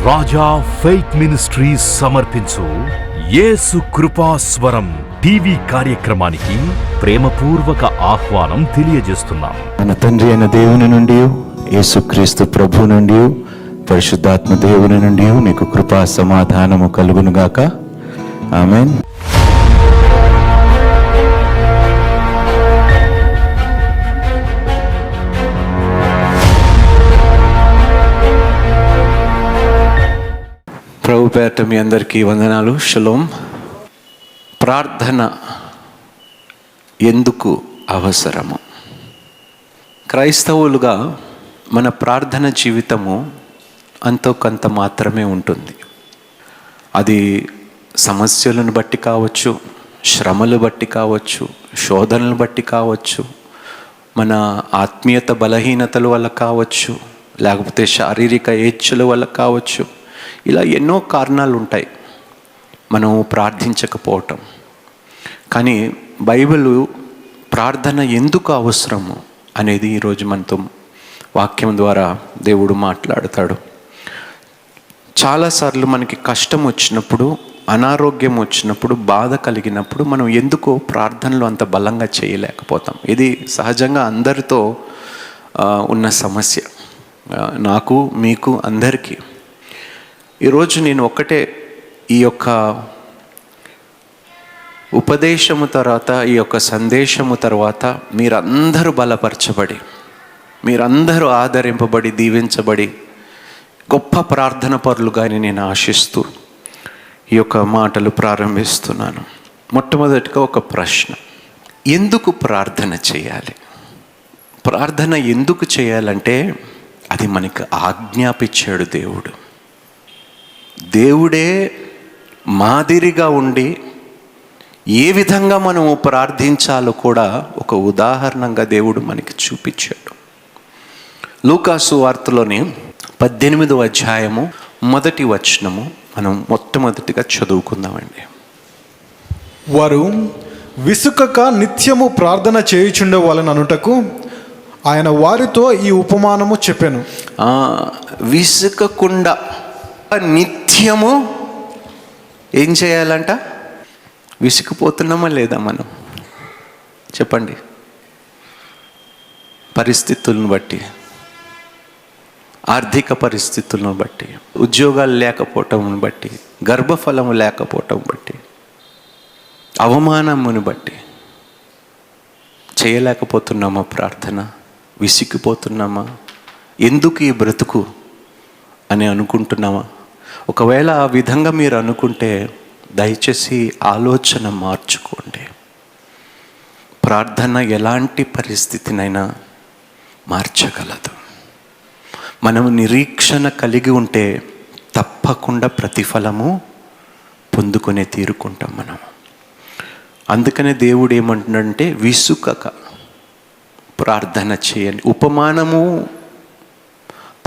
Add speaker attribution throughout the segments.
Speaker 1: రాజా faith ministries సమర్పించు యేసు కృపాస్వరం TV కార్యక్రమానికి ప్రేమపూర్వక ఆహ్వానం తెలియజేస్తున్నాం.
Speaker 2: మన తండ్రి అయిన దేవుని నుండి, యేసుక్రీస్తు ప్రభు నుండి, పరిశుద్ధాత్మ దేవుని నుండి మీకు కృపా సమాధానము కలుగునుగాక. ఆమేన్. ప్రభు పేరట మీ అందరికీ వందనాలు. షలోం. ప్రార్థన ఎందుకు అవసరము? క్రైస్తవులుగా మన ప్రార్థన జీవితము అంతో కొంత మాత్రమే ఉంటుంది. అది సమస్యలను బట్టి కావచ్చు, శ్రమలు బట్టి కావచ్చు, శోధనలు బట్టి కావచ్చు, మన ఆత్మీయత బలహీనతల వల్ల కావచ్చు, లేకపోతే శారీరక ఏచ్ఛల వల్ల కావచ్చు. ఇలా ఎన్నో కారణాలు ఉంటాయి మనం ప్రార్థించకపోవటం. కానీ బైబిల్ ప్రార్థన ఎందుకు అవసరము అనేది ఈరోజు మనతో వాక్యం ద్వారా దేవుడు మాట్లాడతాడు. చాలాసార్లు మనకి కష్టం వచ్చినప్పుడు, అనారోగ్యం వచ్చినప్పుడు, బాధ కలిగినప్పుడు మనం ఎందుకో ప్రార్థనలు అంత బలంగా చేయలేకపోతాం. ఇది సహజంగా అందరితో ఉన్న సమస్య, నాకు, మీకు, అందరికీ. ఈరోజు నేను ఒక్కటే, ఈ యొక్క ఉపదేశము తర్వాత, ఈ యొక్క సందేశము తర్వాత మీరందరూ బలపరచబడి, మీరందరూ ఆదరింపబడి, దీవించబడి గొప్ప ప్రార్థన పరులుగా నేను ఆశిస్తూ ఈ యొక్క మాటలు ప్రారంభిస్తున్నాను. మొట్టమొదటిగా ఒక ప్రశ్న: ఎందుకు ప్రార్థన చేయాలి? ప్రార్థన ఎందుకు చేయాలంటే అది మనకు ఆజ్ఞాపించాడు దేవుడు. దేవుడే మాదిరిగా ఉండి ఏ విధంగా మనము ప్రార్థించాలో కూడా ఒక ఉదాహరణగా దేవుడు మనకి చూపించాడు. లూకాసు వార్తలోని 18వ అధ్యాయము 1వ వచనము మనం మొట్టమొదటిగా చదువుకుందామండి.
Speaker 3: వారు విసుకక నిత్యము ప్రార్థన చేయుచుండే వాళ్ళననుటకు ఆయన వారితో ఈ ఉపమానము చెప్పాను.
Speaker 2: విసుకకుండా నిత్యము ఏం చేయాలంట? విసిగిపోతున్నామా లేదా మనం? చెప్పండి. పరిస్థితులను బట్టి, ఆర్థిక పరిస్థితులను బట్టి, ఉద్యోగాలు లేకపోవటం బట్టి, గర్భఫలము లేకపోవటం బట్టి, అవమానమును బట్టి చేయలేకపోతున్నామా ప్రార్థన? విసిగిపోతున్నామా? ఎందుకు ఈ బ్రతుకు అని అనుకుంటున్నామా? ఒకవేళ ఆ విధంగా మీరు అనుకుంటే దయచేసి ఆలోచన మార్చుకోండి. ప్రార్థన ఎలాంటి పరిస్థితినైనా మార్చగలదు. మనము నిరీక్షణ కలిగి ఉంటే తప్పకుండా ప్రతిఫలము పొందుకునే తీరుకుంటాం మనం. అందుకనే దేవుడు ఏమంటున్నాడంటే విసుకక ప్రార్థన చేయండి. ఉపమానము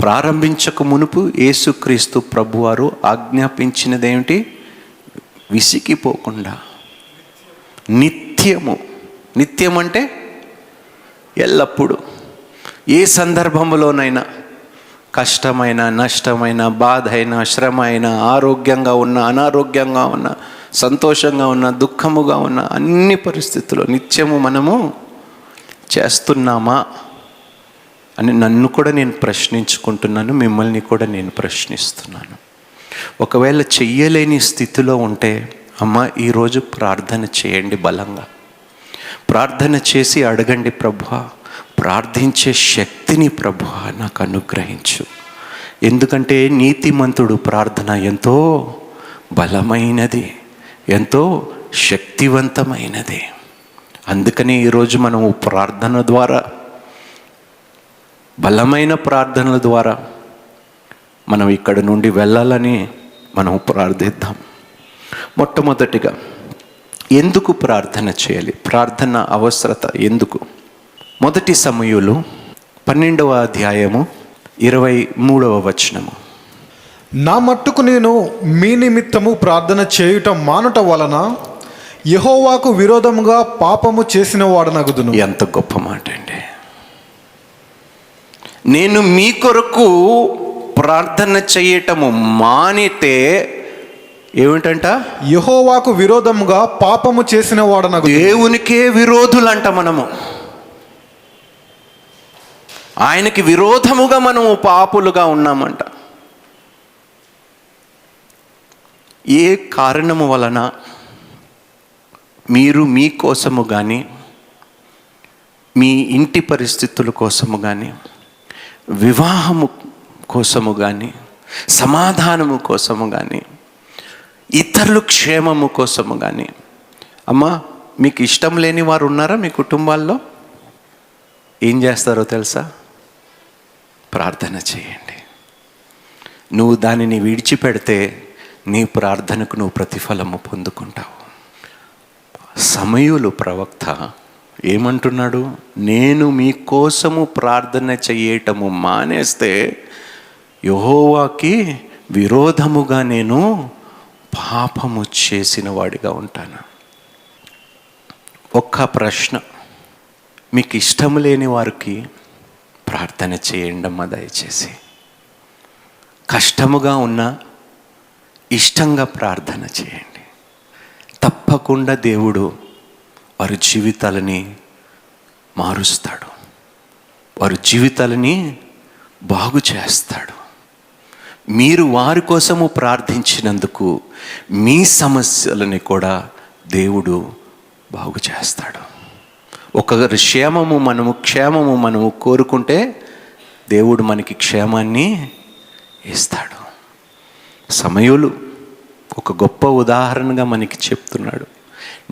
Speaker 2: ప్రారంభించక మునుపు యేసుక్రీస్తు ప్రభువారు ఆజ్ఞాపించినదేమిటి? విసిగిపోకుండా నిత్యము. నిత్యం అంటే ఎల్లప్పుడూ, ఏ సందర్భంలోనైనా, కష్టమైన, నష్టమైన, బాధ అయినా, శ్రమ అయినా, ఆరోగ్యంగా ఉన్న, అనారోగ్యంగా ఉన్న, సంతోషంగా ఉన్న, దుఃఖముగా ఉన్న, అన్ని పరిస్థితుల్లో నిత్యము మనము చేస్తున్నామా అని నన్ను కూడా నేను ప్రశ్నించుకుంటున్నాను, మిమ్మల్ని కూడా నేను ప్రశ్నిస్తున్నాను. ఒకవేళ చెయ్యలేని స్థితిలో ఉంటే, అమ్మ ఈరోజు ప్రార్థన చేయండి బలంగా. ప్రార్థన చేసి అడగండి, ప్రభువా ప్రార్థించే శక్తిని ప్రభువా నాకు అనుగ్రహించు. ఎందుకంటే నీతిమంతుడు ప్రార్థన ఎంతో బలమైనది, ఎంతో శక్తివంతమైనది. అందుకని ఈరోజు మనము ప్రార్థన ద్వారా, బలమైన ప్రార్థనల ద్వారా మనం ఇక్కడ నుండి వెళ్ళాలని మనం ప్రార్థిద్దాం. మొట్టమొదటిగా ఎందుకు ప్రార్థన చేయాలి? ప్రార్థన అవసరత ఎందుకు? 1 సమూయేలు 12వ అధ్యాయము 23వ వచనము.
Speaker 3: నా మట్టుకు నేను మీ నిమిత్తము ప్రార్థన చేయుట మానుట వలన యెహోవాకు విరోధముగా పాపము చేసిన వాడనగుదును.
Speaker 2: ఎంత గొప్ప మాట అండి. నేను మీ కొరకు ప్రార్థన చేయటము మానితే ఏమిటంట?
Speaker 3: యెహోవాకు విరోధముగా పాపము చేసిన వాడనగు.
Speaker 2: దేవునికే విరోధులంట మనము. ఆయనకి విరోధముగా మనము పాపులుగా ఉన్నామంట. ఏ కారణము వలన మీరు మీకోసము కానీ, మీ ఇంటి పరిస్థితుల కోసము కానీ, వివాహము కోసము కానీ, సమాధానము కోసము కానీ, ఇతరుల క్షేమము కోసము కానీ, అమ్మా మీకు ఇష్టం లేని వారు ఉన్నారా మీ కుటుంబాల్లో? ఏం చేస్తారో తెలుసా? ప్రార్థన చేయండి. నువ్వు దానిని విడిచిపెడితే నీ ప్రార్థనకు నువ్వు ప్రతిఫలము పొందుకుంటావు. సమూయేలు ప్రవక్త ఏమంటున్నాడు? నేను మీకోసము ప్రార్థన చేయటము మానేస్తే యెహోవాకి విరోధముగా నేను పాపము చేసిన వాడిగా ఉంటాను. ఒక్క ప్రశ్న, మీకు ఇష్టం లేని వారికి ప్రార్థన చేయండి అమ్మా దయచేసి. కష్టముగా ఉన్నా ఇష్టంగా ప్రార్థన చేయండి. తప్పకుండా దేవుడు వారి జీవితాలని మారుస్తాడు, వారి జీవితాలని బాగు చేస్తాడు. మీరు వారి కోసము ప్రార్థించినందుకు మీ సమస్యలని కూడా దేవుడు బాగు చేస్తాడు. ఒకరి క్షేమము మనము కోరుకుంటే దేవుడు మనకి క్షేమాన్ని ఇస్తాడు. సమూయేలు ఒక గొప్ప ఉదాహరణగా మనకి చెప్తున్నాడు.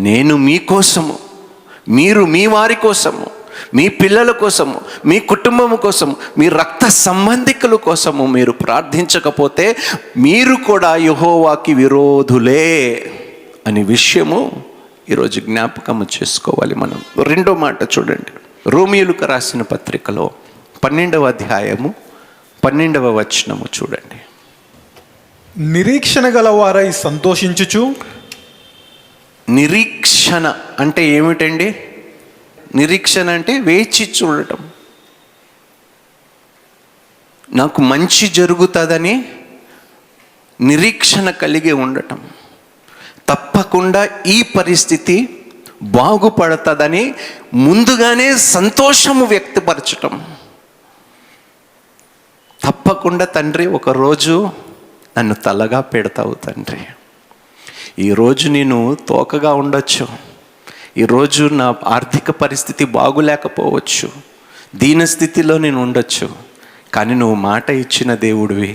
Speaker 2: నేను మీకోసము, మీరు మీ వారి కోసము, మీ పిల్లల కోసము, మీ కుటుంబము కోసము, మీ రక్త సంబంధికుల కోసము మీరు ప్రార్థించకపోతే మీరు కూడా యెహోవాకి విరోధులే అనే విషయము ఈరోజు జ్ఞాపకము చేసుకోవాలి మనం. రెండో మాట చూడండి, రోమీయులకు రాసిన పత్రికలో 12వ అధ్యాయము 12వ వచనము చూడండి.
Speaker 3: నిరీక్షణ గలవారై సంతోషించుచు.
Speaker 2: నిరీక్షణ అంటే ఏమిటండి? నిరీక్షణ అంటే వేచి చూడటం. నాకు మంచి జరుగుతుందని నిరీక్షణ కలిగి ఉండటం. తప్పకుండా ఈ పరిస్థితి బాగుపడుతుందని ముందుగానే సంతోషము వ్యక్తపరచటం. తప్పకుండా తండ్రి ఒకరోజు నన్ను తలగా పెడతావు తండ్రి. ఈరోజు నేను తోకగా ఉండొచ్చు, ఈరోజు నా ఆర్థిక పరిస్థితి బాగులేకపోవచ్చు, దీనస్థితిలో నేను ఉండొచ్చు, కానీ నువ్వు మాట ఇచ్చిన దేవుడివి,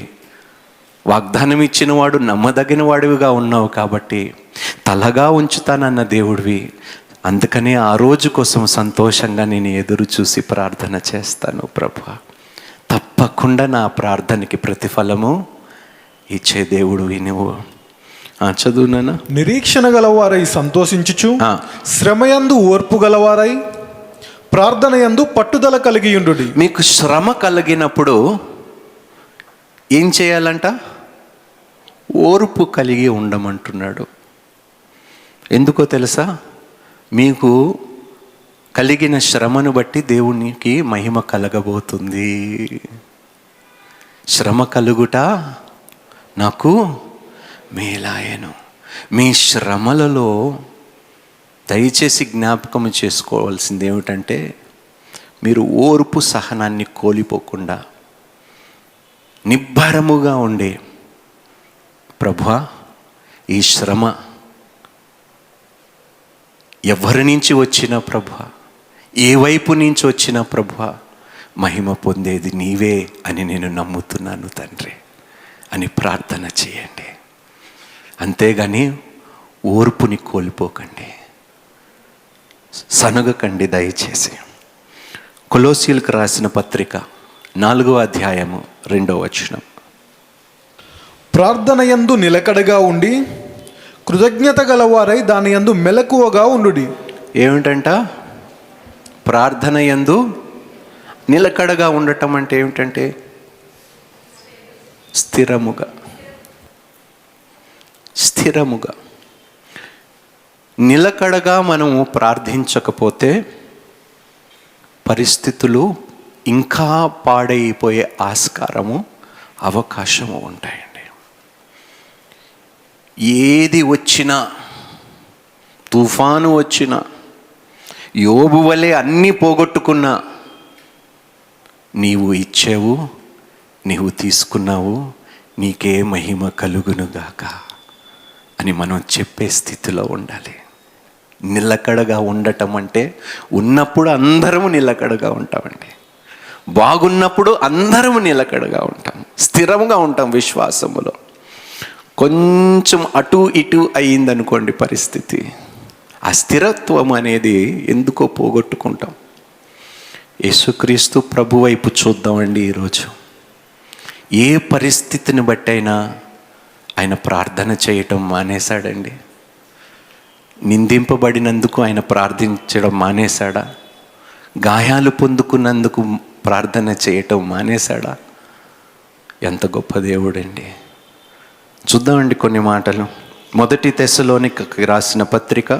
Speaker 2: వాగ్దానం ఇచ్చిన వాడు నమ్మదగిన వాడివిగా ఉన్నావు కాబట్టి తలగా ఉంచుతానన్న దేవుడివి. అందుకనే ఆ రోజు కోసం సంతోషంగా నేను ఎదురు చూసి ప్రార్థన చేస్తాను ప్రభువా. తప్పకుండా నా ప్రార్థనకి ప్రతిఫలము ఇచ్చే దేవుడివి నువ్వు. చదువునా?
Speaker 3: నిరీక్షణ గలవారై సంతోషించుచు, శ్రమయందు ఓర్పు గలవారై, ప్రార్థన యందు పట్టుదల కలిగి ఉండుడి.
Speaker 2: మీకు శ్రమ కలిగినప్పుడు ఏం చేయాలంట? ఓర్పు కలిగి ఉండమంటున్నాడు. ఎందుకో తెలుసా? మీకు కలిగిన శ్రమను బట్టి దేవునికి మహిమ కలగబోతుంది. శ్రమ కలుగుట నాకు మేలాయను. మీ శ్రమలలో దయచేసి జ్ఞాపకం చేసుకోవాల్సింది ఏమిటంటే, మీరు ఓర్పు సహనాన్ని కోల్పోకుండా నిబ్బరముగా ఉండి, ప్రభువా ఈ శ్రమ ఎవరి నుంచి వచ్చినా ప్రభువా, ఏ వైపు నుంచి వచ్చినా ప్రభువా, మహిమ పొందేది నీవే అని నేను నమ్ముతున్నాను తండ్రి అని ప్రార్థన చేయండి. అంతేగాని ఓర్పుని కోల్పోకండి, సనగకండి దయచేసి. కొలోసీలకు రాసిన పత్రిక 4వ అధ్యాయము 2వ వచనం.
Speaker 3: ప్రార్థన యందు నిలకడగా ఉండి, కృతజ్ఞత గలవారై దాని యందు మెలకువగా ఉండుడి.
Speaker 2: ఏమిటంట? ప్రార్థన యందు నిలకడగా ఉండటం అంటే ఏమిటంటే స్థిరముగా నిలకడగా మనము ప్రార్థించకపోతే పరిస్థితులు ఇంకా పాడైపోయే ఆస్కారము అవకాశము ఉంటాయండి. ఏది వచ్చినా, తుఫాను వచ్చినా, యోబు వలె అన్నీ పోగొట్టుకున్నా, నీవు ఇచ్చావు, నీవు తీసుకున్నావు, నీకే మహిమ కలుగునుగాక అని మనం చెప్పే స్థితిలో ఉండాలి. నిలకడగా ఉండటం అంటే ఉన్నప్పుడు అందరము నిలకడగా ఉంటామండి. బాగున్నప్పుడు అందరము నిలకడగా ఉంటాం, స్థిరంగా ఉంటాం విశ్వాసములో. కొంచెం అటు ఇటు అయ్యిందనుకోండి పరిస్థితి, ఆ స్థిరత్వం అనేది ఎందుకో పోగొట్టుకుంటాం. యేసుక్రీస్తు ప్రభు వైపు చూద్దామండి. ఈరోజు ఏ పరిస్థితిని బట్టైనా ఆయన ప్రార్థన చేయటం మానేశాడండి? నిందింపబడినందుకు ఆయన ప్రార్థించడం మానేశాడా? గాయాలు పొందుకున్నందుకు ప్రార్థన చేయటం మానేశాడా? ఎంత గొప్ప దేవుడండి. చూద్దామండి కొన్ని మాటలు. 1 తెస్సలోనికకి రాసిన పత్రిక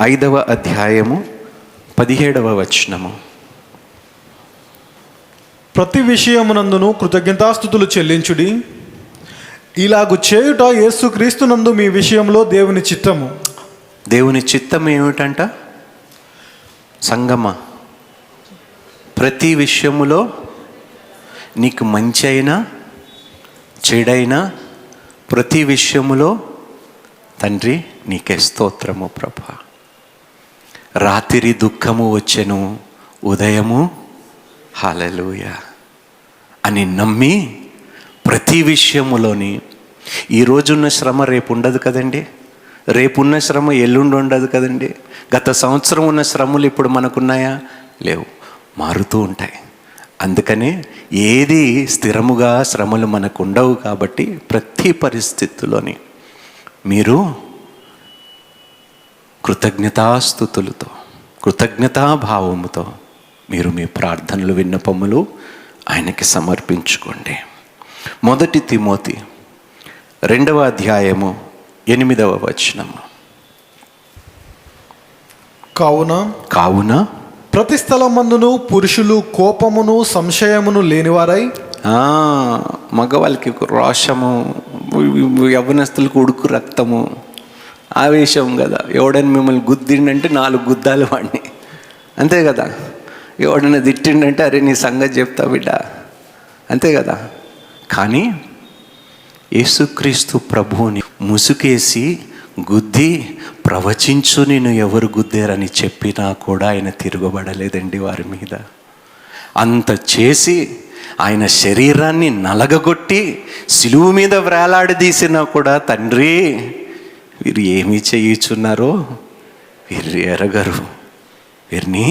Speaker 2: 5వ అధ్యాయము 17వ వచనము.
Speaker 3: ప్రతి విషయమునందును కృతజ్ఞతాస్తుతులు చెల్లించుడి, ఇలాగు చేయుట యేసుక్రీస్తునందు మీ విషయంలో దేవుని చిత్తము.
Speaker 2: దేవుని చిత్తం ఏమిటంట? సంగమా, ప్రతి విషయములో నీకు మంచి అయినా చెడైనా ప్రతి విషయములో తండ్రి నీకే స్తోత్రము ప్రభా. రాత్రి దుఃఖము వచ్చెను, ఉదయము హల్లెలూయా అని నమ్మి ప్రతి విషయములోని, ఈరోజున్న శ్రమ రేపు ఉండదు కదండి, రేపున్న శ్రమ ఎల్లుండి ఉండదు కదండి, గత సంవత్సరం ఉన్న శ్రమలు ఇప్పుడు మనకున్నాయా? లేవు, మారుతూ ఉంటాయి. అందుకనే ఏది స్థిరముగా శ్రమలు మనకు ఉండవు. కాబట్టి ప్రతి పరిస్థితుల్లోని మీరు కృతజ్ఞతాస్తుతులతో, కృతజ్ఞతాభావముతో మీరు మీ ప్రార్థనలు, విన్నపములు ఆయనకి సమర్పించుకోండి. 1 తిమోతి 2వ అధ్యాయము 8వ వచనము. కావున
Speaker 3: ప్రతి స్థలమందును పురుషులు కోపమును సంశయమును లేనివారై,
Speaker 2: మగవాళ్ళకి రోషము, యవ్వనస్తులకు ఉడుకు రక్తము, ఆవేశం కదా. ఎవడైనా మిమ్మల్ని గుద్దిండంటే 4 గుద్దాలు వాడిని, అంతే కదా. ఎవడైనా తిట్టిండంటే అరే నీ సంగతి చెప్తా బిడ్డ, అంతే కదా. కానీ యేసుక్రీస్తు ప్రభువుని ముసుకేసి గుద్ది ప్రవచించు నేను ఎవరు గుద్దారని చెప్పినా కూడా ఆయన తిరగబడలేదండి వారి మీద. అంత చేసి ఆయన శరీరాన్ని నలగగొట్టి సిలువు మీద వేలాడదీసినా కూడా తండ్రి వీరు ఏమి చేయుచున్నారో వీరు ఎరగరు, వీరిని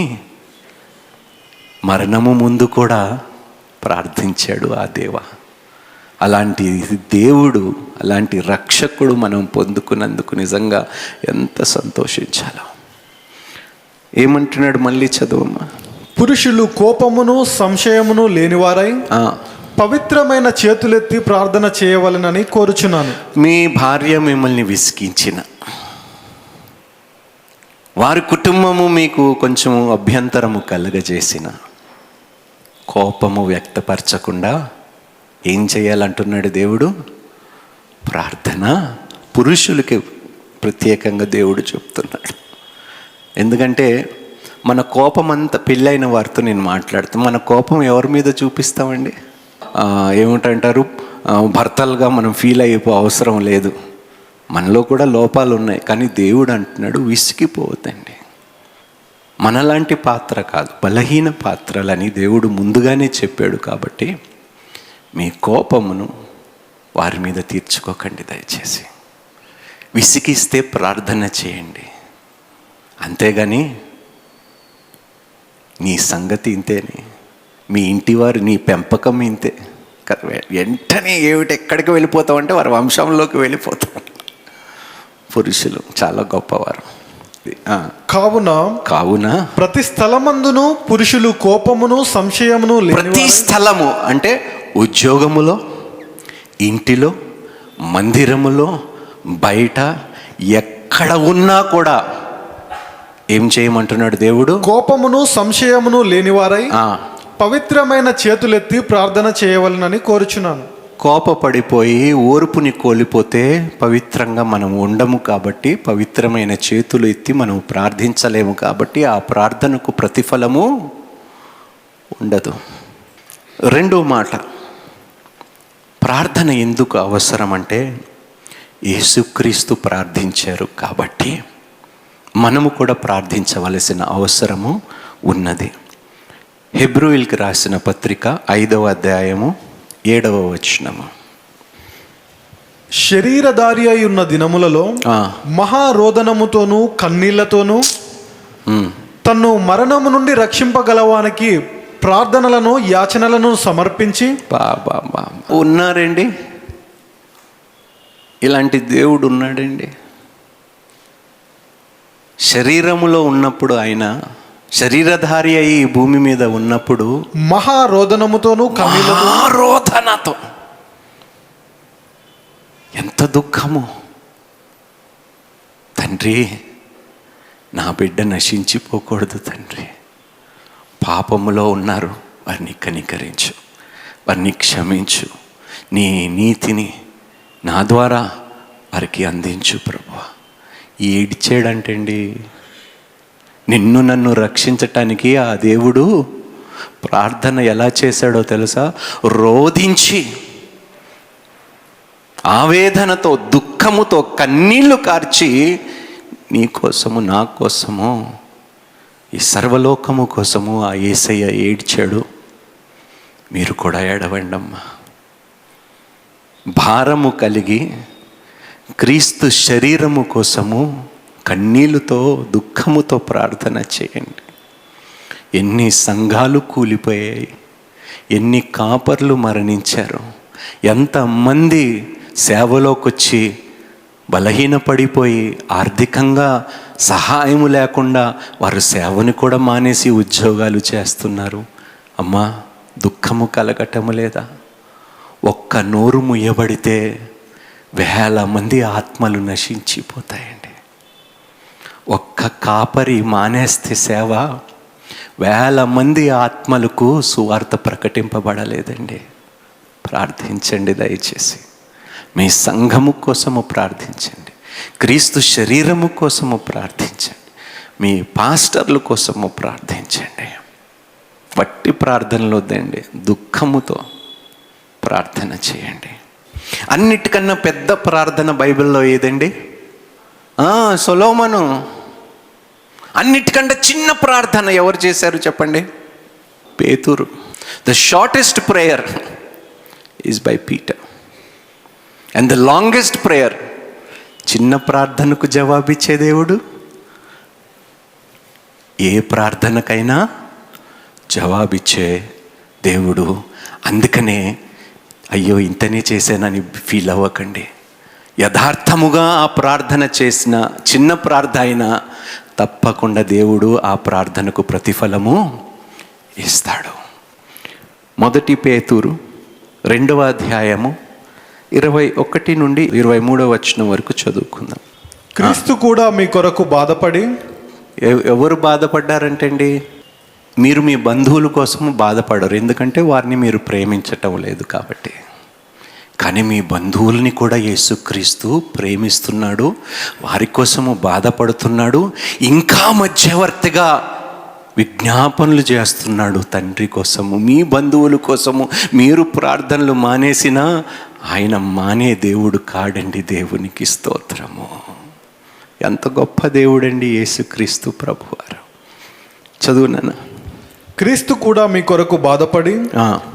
Speaker 2: మరణము ముందు కూడా ప్రార్థించాడు ఆ దేవ. అలాంటి దేవుడు, అలాంటి రక్షకుడు మనం పొందుకున్నందుకు నిజంగా ఎంత సంతోషించాలో. ఏమంటున్నాడు మళ్ళీ చదువమ్మా.
Speaker 3: పురుషులు కోపమును సంశయమును లేనివారై పవిత్రమైన చేతులెత్తి ప్రార్థన చేయవలెనని కోరుచున్నాను.
Speaker 2: మీ భార్య మిమ్మల్ని విసిగించిన, వారి కుటుంబము మీకు కొంచెం అభ్యంతరము కలగజేసిన, కోపము వ్యక్తపరచకుండా ఏం చేయాలంటున్నాడు దేవుడు? ప్రార్థన. పురుషులకి ప్రత్యేకంగా దేవుడు చెప్తున్నాడు. ఎందుకంటే మన కోపం అంతా, పెళ్ళైన వారితో నేను మాట్లాడుతాను, మన కోపం ఎవరి మీద చూపిస్తామండి? ఏమిటంటారు, భర్తలుగా మనం ఫీల్ అయిపో అవసరం లేదు, మనలో కూడా లోపాలు ఉన్నాయి. కానీ దేవుడు అంటున్నాడు విసిగిపోవద్దండి. మనలాంటి పాత్ర కాదు, బలహీన పాత్రలని దేవుడు ముందుగానే చెప్పాడు. కాబట్టి మీ కోపమును వారి మీద తీర్చుకోకండి దయచేసి. విసిగిస్తే ప్రార్థన చేయండి, అంతేగాని నీ సంగతి ఇంతేని, మీ ఇంటివారు, నీ పెంపకం ఇంతే, వెంటనే ఎక్కడికి వెళ్ళిపోతామంటే వారి వంశంలోకి వెళ్ళిపోతాం. పురుషులు చాలా గొప్పవారు. కావున
Speaker 3: ప్రతి స్థలమందును పురుషులు కోపమును సంశయమును
Speaker 2: ప్రతి స్థలము అంటే ఉద్యోగములో, ఇంటిలో, మందిరములో, బయట ఎక్కడ ఉన్నా కూడా ఏం చేయమంటున్నాడు దేవుడు?
Speaker 3: కోపమును సంశయమును లేనివారై పవిత్రమైన చేతులెత్తి ప్రార్థన చేయవలనని కోరుచున్నాను.
Speaker 2: కోపపడిపోయి ఓర్పుని కోల్పోతే పవిత్రంగా మనం ఉండము కాబట్టి, పవిత్రమైన చేతులు ఎత్తి మనం ప్రార్థించలేము కాబట్టి ఆ ప్రార్థనకు ప్రతిఫలము ఉండదు. రెండో మాట, ప్రార్థన ఎందుకు అవసరం అంటే యేసుక్రీస్తు ప్రార్థించారు కాబట్టి మనము కూడా ప్రార్థించవలసిన అవసరము ఉన్నది. హెబ్రోయిల్కి రాసిన పత్రిక 5వ అధ్యాయము 7వ వచనము.
Speaker 3: శరీరధారి అయి ఉన్న దినములలో మహారోదనముతోనూ కన్నీళ్లతోనూ తన్ను మరణము నుండి రక్షింపగలవానికి ప్రార్థనలను యాచనలను సమర్పించి
Speaker 2: బాబా ఉన్నారండి. ఇలాంటి దేవుడు ఉన్నాడండి. శరీరములో ఉన్నప్పుడు, ఆయన శరీరధారి అయి ఈ భూమి మీద ఉన్నప్పుడు
Speaker 3: మహారోదనముతోనూ
Speaker 2: మహారోదనతో ఎంత దుఃఖము. తండ్రి, నా బిడ్డ నశించిపోకూడదు తండ్రి, పాపములో ఉన్నారు, వారిని కనికరించు, వారిని క్షమించు, నీ నీతిని నా ద్వారా వారికి అందించు ప్రభువా. ఏడ్చాడంటండి. నిన్ను నన్ను రక్షించటానికి ఆ దేవుడు ప్రార్థన ఎలా చేశాడో తెలుసా? రోధించి ఆవేదనతో దుఃఖముతో కన్నీళ్లు కార్చి నీ కోసము, నా కోసము, ఈ సర్వలోకము కోసము ఆ యేసయ్య ఏడ్చాడు. మీరు కూడా ఏడవండమ్మా. భారము కలిగి క్రీస్తు శరీరము కోసము కన్నీళ్ళతో దుఃఖముతో ప్రార్థన చేయండి. ఎన్ని సంఘాలు కూలిపోయాయి, ఎన్ని కాపర్లు మరణించారు, ఎంతమంది సేవలోకి వచ్చి బలహీనపడిపోయి ఆర్థికంగా సహాయము లేకుండా వారు సేవని కూడా మానేసి ఉద్యోగాలు చేస్తున్నారు. అమ్మా, దుఃఖము కలగటము లేదా? ఒక్క నోరు ముయ్యబడితే 1000 మంది ఆత్మలు నశించిపోతాయండి. ఒక్క కాపరి మానేస్తే సేవ 1000 మంది ఆత్మలకు సువార్త ప్రకటింపబడలేదండి. ప్రార్థించండి దయచేసి. మీ సంఘము కోసము ప్రార్థించండి, క్రీస్తు శరీరము కోసము ప్రార్థించండి, మీ పాస్టర్ల కోసము ప్రార్థించండి. వట్టి ప్రార్థనలు వద్దండి, దుఃఖముతో ప్రార్థన చేయండి. అన్నిటికన్నా పెద్ద ప్రార్థన బైబిల్లో ఏదండి? సొలొమోను. అన్నిటికంటే చిన్న ప్రార్థన ఎవరు చేశారు చెప్పండి? పేతురు. The shortest prayer is by Peter and the longest prayer. చిన్న ప్రార్థనకు జవాబిచ్చే దేవుడు ఏ ప్రార్థనకైనా జవాబిచ్చే దేవుడు. అందుకనే అయ్యో ఇంతనే చేశానని ఫీల్ అవ్వకండి. యథార్థముగా ఆ ప్రార్థన చేసిన చిన్న ప్రార్థన అయినా తప్పకుండా దేవుడు ఆ ప్రార్థనకు ప్రతిఫలము ఇస్తాడు. 1 పేతురు 2వ అధ్యాయము 21 నుండి 23వ వచనం వరకు చదువుకుందాం.
Speaker 3: క్రీస్తు కూడా మీ కొరకు బాధపడి.
Speaker 2: ఎవరు బాధపడ్డారంటండి? మీరు మీ బంధువుల కోసము బాధపడరు, ఎందుకంటే వారిని మీరు ప్రేమించటం లేదు కాబట్టి. కానీ మీ బంధువుల్ని కూడా యేసుక్రీస్తు ప్రేమిస్తున్నాడు, వారి కోసము బాధపడుతున్నాడు, ఇంకా మధ్యవర్తిగా విజ్ఞాపనలు చేస్తున్నాడు తండ్రి కోసము. మీ బంధువుల కోసము మీరు ప్రార్థనలు మానేసినా ఆయన మానే దేవుడు కాడండి. దేవునికి స్తోత్రము. ఎంత గొప్ప దేవుడండి యేసుక్రీస్తు ప్రభువారు. చదువునా.
Speaker 3: క్రీస్తు కూడా మీ కొరకు బాధపడి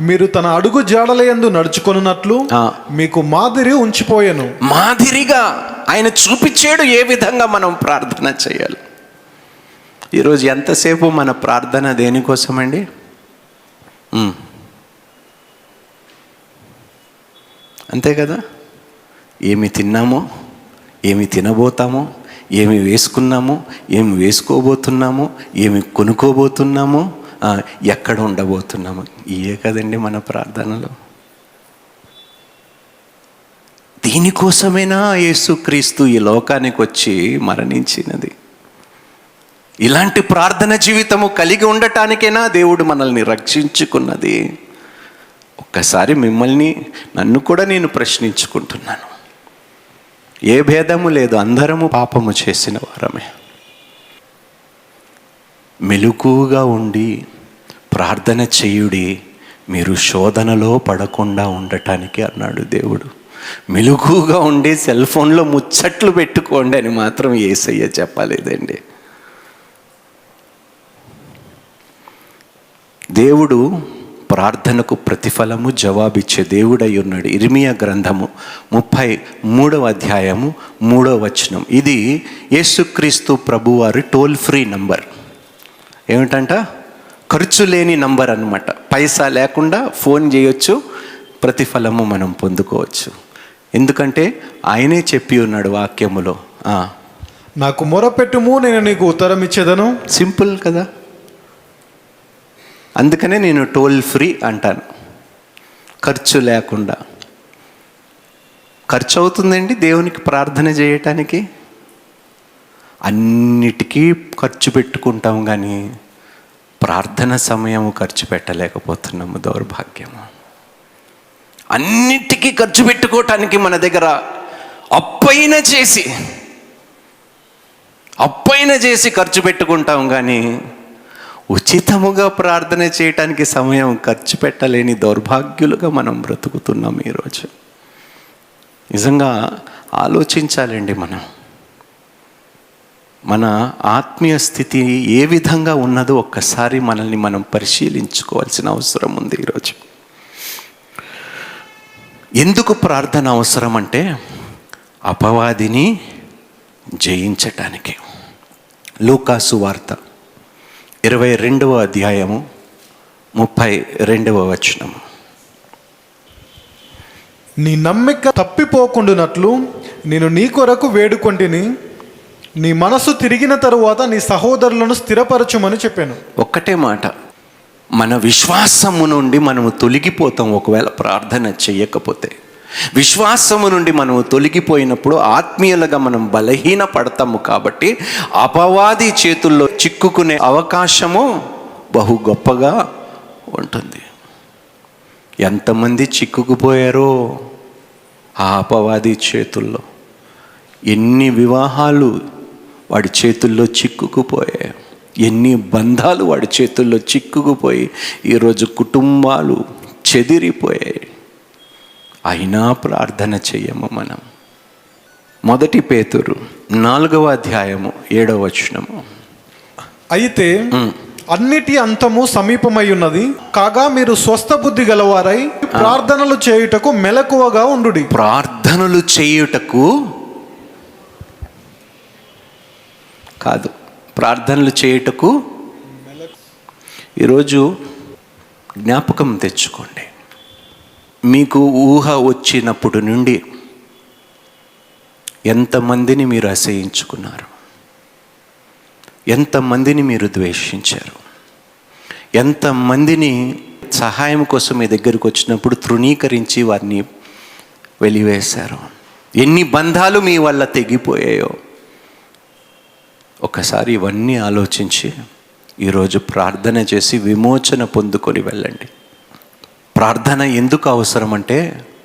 Speaker 3: మీరు తన అడుగు జాడలయందు నడుచుకొనున్నట్లు మీకు మాదిరి ఉంచిపోయాను.
Speaker 2: మాదిరిగా ఆయన చూపించాడు ఏ విధంగా మనం ప్రార్థన చేయాలి. ఈరోజు ఎంతసేపు మన ప్రార్థన దేనికోసమండి? అంతే కదా. ఏమి తిన్నామో, ఏమి తినబోతామో, ఏమి వేసుకున్నామో, ఏమి వేసుకోబోతున్నామో, ఏమి కొనుక్కోబోతున్నామో, ఎక్కడ ఉండబోతున్నాము, ఇయే కదండి మన ప్రార్థనలో. దీనికోసమేనా యేసుక్రీస్తు ఈ లోకానికి వచ్చి మరణించినది? ఇలాంటి ప్రార్థన జీవితము కలిగి ఉండటానికైనా దేవుడు మనల్ని రక్షించుకున్నది. ఒక్కసారి మిమ్మల్ని, నన్ను కూడా నేను ప్రశ్నించుకుంటున్నాను. ఏ భేదము లేదు, అందరము పాపము చేసిన వారమే. మెలకువగా ఉండి ప్రార్థన చేయుడి, మీరు శోధనలో పడకుండా ఉండటానికి అన్నాడు దేవుడు. మెలకువగా ఉండి సెల్ ఫోన్లో ముచ్చట్లు పెట్టుకోండి అని మాత్రం యేసయ్య చెప్పలేదండి. దేవుడు ప్రార్థనకు ప్రతిఫలము జవాబిచ్చే దేవుడై ఉన్నాడు. ఇర్మియా గ్రంథము 33వ అధ్యాయము 3వ వచనం. ఇది యేసుక్రీస్తు ప్రభువారి టోల్ ఫ్రీ నంబర్. ఏమిటంట? ఖర్చు లేని నంబర్ అన్నమాట. పైసా లేకుండా ఫోన్ చేయొచ్చు, ప్రతిఫలము మనం పొందుకోవచ్చు. ఎందుకంటే ఆయనే చెప్పి ఉన్నాడు వాక్యములో,
Speaker 3: నాకు మొరపెట్టుము, నేను నీకు ఉత్తరం ఇచ్చేదను.
Speaker 2: సింపుల్ కదా. అందుకనే నేను టోల్ ఫ్రీ అంటాను, ఖర్చు లేకుండా. ఖర్చు అవుతుందండి దేవునికి ప్రార్థన చేయటానికి, అన్నిటికీ ఖర్చు పెట్టుకుంటాం కానీ ప్రార్థన సమయం ఖర్చు పెట్టలేకపోతున్నాము. దౌర్భాగ్యము. అన్నిటికీ ఖర్చు పెట్టుకోవటానికి మన దగ్గర అప్పైన చేసి ఖర్చు పెట్టుకుంటాం కానీ ఉచితముగా ప్రార్థన చేయటానికి సమయం ఖర్చు పెట్టలేని దౌర్భాగ్యులుగా మనం బ్రతుకుతున్నాం ఈరోజు. నిజంగా ఆలోచించాలండి. మన ఆత్మీయ స్థితి ఏ విధంగా ఉన్నదో ఒక్కసారి మనల్ని మనం పరిశీలించుకోవాల్సిన అవసరం ఉంది ఈరోజు. ఎందుకు ప్రార్థన అవసరం అంటే అపవాదిని జయించటానికి. లూకాసు వార్త 22వ అధ్యాయము 32వ వచనము.
Speaker 3: నీ నమ్మిక తప్పిపోకుండానట్లు నేను నీ కొరకు వేడుకొంటిని, నీ మనసు తిరిగిన తరువాత నీ సహోదరులను స్థిరపరచుమని చెప్పాను.
Speaker 2: ఒక్కటే మాట, మన విశ్వాసము నుండి మనము తొలగిపోతాం ఒకవేళ ప్రార్థన చెయ్యకపోతే. విశ్వాసము నుండి మనము తొలగిపోయినప్పుడు ఆత్మీయులుగా మనం బలహీన పడతాము. కాబట్టి అపవాది చేతుల్లో చిక్కుకునే అవకాశము బహు గొప్పగా ఉంటుంది. ఎంతమంది చిక్కుకుపోయారో ఆ అపవాది చేతుల్లో. ఎన్ని వివాహాలు వాడి చేతుల్లో చిక్కుకుపోయాయి, ఎన్ని బంధాలు వాడి చేతుల్లో చిక్కుకుపోయి ఈరోజు కుటుంబాలు చెదిరిపోయాయి. అయినా ప్రార్థన చెయ్యము మనం. 1 పేతురు 4వ అధ్యాయము 7వ వచనము.
Speaker 3: అయితే అన్నిటి అంతము సమీపమై ఉన్నది, కాగా మీరు స్వస్థ బుద్ధి గలవారై ప్రార్థనలు చేయుటకు మెలకువగా ఉండుడి.
Speaker 2: ప్రార్థనలు చేయుటకు కాదు, ప్రార్థనలు చేయుటకు. ఈరోజు జ్ఞాపకం తెచ్చుకోండి. మీకు ఊహ వచ్చినప్పుడు నుండి ఎంతమందిని మీరు అసహించుకున్నారు, ఎంతమందిని మీరు ద్వేషించారు, ఎంతమందిని సహాయం కోసం మీ దగ్గరికి వచ్చినప్పుడు తృణీకరించి వారిని వెలివేశారు, ఎన్ని బంధాలు మీ వల్ల తెగిపోయాయో. ఒకసారి ఇవన్నీ ఆలోచించి ఈరోజు ప్రార్థన చేసి విమోచన పొందుకొని వెళ్ళండి. ప్రార్థన ఎందుకు అవసరం అంటే,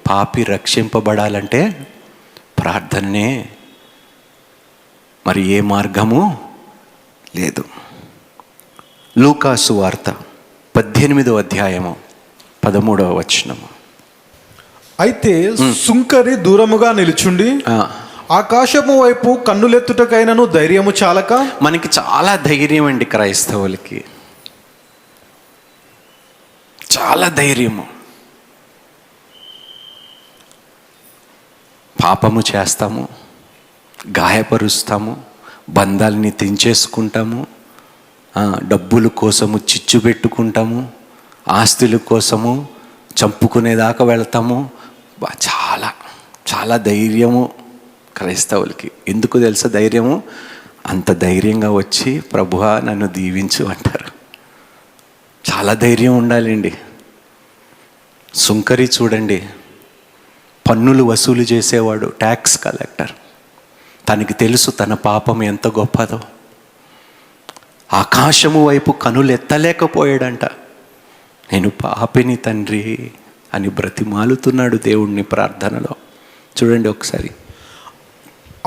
Speaker 2: పాపి రక్షింపబడాలంటే ప్రార్థనే, మరి ఏ మార్గము లేదు. లూకాసు వార్త 18వ అధ్యాయము 13వ వచనము.
Speaker 3: అయితే సుంకరి దూరముగా నిలుచుండి ఆకాశము వైపు కన్నులెత్తుటకైనను ధైర్యము చాలక.
Speaker 2: మనకి చాలా ధైర్యం అండి క్రైస్తవులకి, చాలా ధైర్యము. పాపము చేస్తాము, గాయపరుస్తాము, బంధాలని తెంచేసుకుంటాము, డబ్బుల కోసము చిచ్చు పెట్టుకుంటాము, ఆస్తుల కోసము చంపుకునేదాకా వెళ్తాము. చాలా చాలా ధైర్యము క్రైస్తవులకి. ఎందుకు తెలుసా ధైర్యము? అంత ధైర్యంగా వచ్చి ప్రభువా నన్ను దీవించు అంటారు. చాలా ధైర్యం ఉండాలండి. సుంకరి చూడండి, పన్నులు వసూలు చేసేవాడు, ట్యాక్స్ కలెక్టర్. తనకి తెలుసు తన పాపం ఎంత గొప్పదో. ఆకాశము వైపు కనులెత్తలేకపోయాడంట. నేను పాపిని తండ్రి అని బ్రతిమాలుతున్నాడు దేవుణ్ణి ప్రార్థనలో. చూడండి ఒకసారి.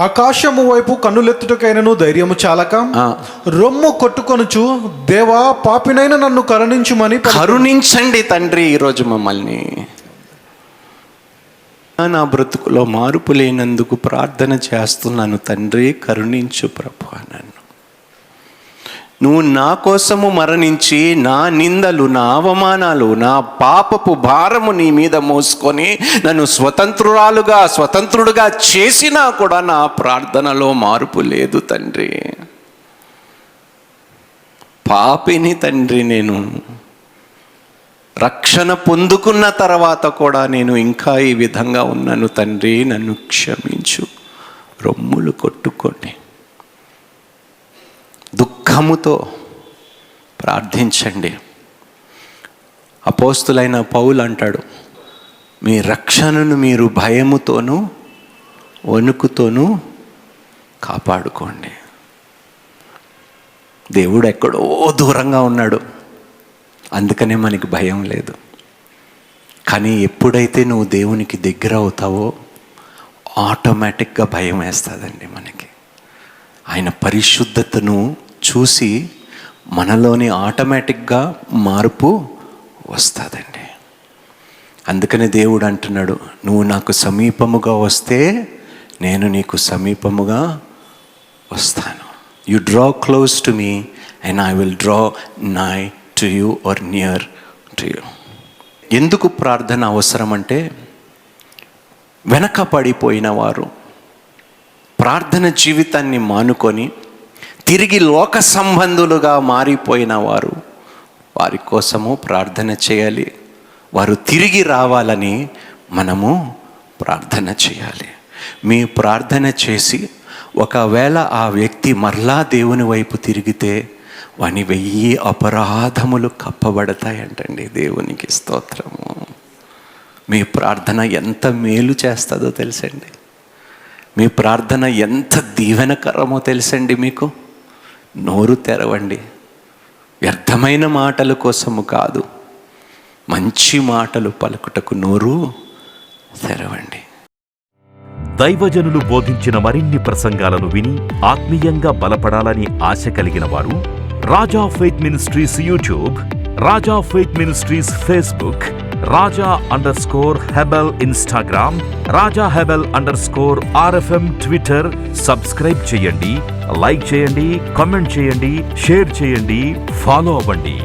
Speaker 3: ఆకాశము వైపు కన్నులెత్తుటకైనను ధైర్యము చాలక రొమ్ము కొట్టుకొనుచు, దేవా పాపినైన నన్ను కరుణించుమని
Speaker 2: కరుణించండి తండ్రి, ఈరోజు మమ్మల్ని. నా బ్రతుకులో మార్పు లేనందుకు ప్రార్థన చేస్తున్నాను తండ్రి, కరుణించు ప్రభువా నన్ను. నువ్వు నా కోసము మరణించి నా నిందలు, నా అవమానాలు, నా పాపపు భారము నీ మీద మోసుకొని నన్ను స్వతంత్రుడుగా చేసినా కూడా నా ప్రార్థనలో మార్పు లేదు తండ్రి. పాపిని తండ్రి నేను. రక్షణ పొందుకున్న తర్వాత కూడా నేను ఇంకా ఈ విధంగా ఉన్నాను తండ్రి, నన్ను క్షమించు. రొమ్ములు కొట్టుకోండి, దుఃఖముతో ప్రార్థించండి. అపోస్తులైన పౌలు అంటాడు, మీ రక్షణను మీరు భయముతోనూ వణుకుతోనూ కాపాడుకోండి. దేవుడు ఎక్కడో దూరంగా ఉన్నాడు, అందుకనే మనకి భయం లేదు. కానీ ఎప్పుడైతే నువ్వు దేవునికి దగ్గర అవుతావో ఆటోమేటిక్గా భయం వేస్తుందండి మనకి. ఆయన పరిశుద్ధతను చూసి మనలోని ఆటోమేటిక్గా మార్పు వస్తుందండి. అందుకని దేవుడు అంటున్నాడు, నువ్వు నాకు సమీపముగా వస్తే నేను నీకు సమీపముగా వస్తాను. You draw close to me and I will draw nigh to you are near to you. ఎందుకు ప్రార్థన అవసరం అంటే, వెనక పడిపోయిన వారు ప్రార్థన జీవితాన్ని మానుకొని తిరిగి లోక సంబంధులుగా మారిపోయిన వారు, వారి కోసము ప్రార్థన చేయాలి. వారు తిరిగి రావాలని మనము ప్రార్థన చేయాలి. మీ ప్రార్థన చేసి ఒకవేళ ఆ వ్యక్తి మరలా దేవుని వైపు తిరిగితే వాని 1000 అపరాధములు కప్పబడతాయంటండి. దేవునికి స్తోత్రము. మీ ప్రార్థన ఎంత మేలు చేస్తుందో తెలుసండి. మీ ప్రార్థన ఎంత దీవెనకరమో తెలుసండి మీకు. నోరు తెరవండి. వ్యర్థమైన మాటల కోసము కాదు, మంచి మాటలు పలుకుటకు నోరు తెరవండి.
Speaker 1: దైవజనులు బోధించిన మరిన్ని ప్రసంగాలను విని ఆత్మీయంగా బలపడాలని ఆశ కలిగిన వారు రాజా ఫెయిత్ మినిస్ట్రీస్ యూట్యూబ్, రాజా faith ministries Facebook, రాజా_హెబెల్ Instagram, రాజా_హెబెల్_RFM Twitter subscribe చేయండి, లైక్ చేయండి, కామెంట్ చేయండి, షేర్ చేయండి, ఫాలో అవ్వండి.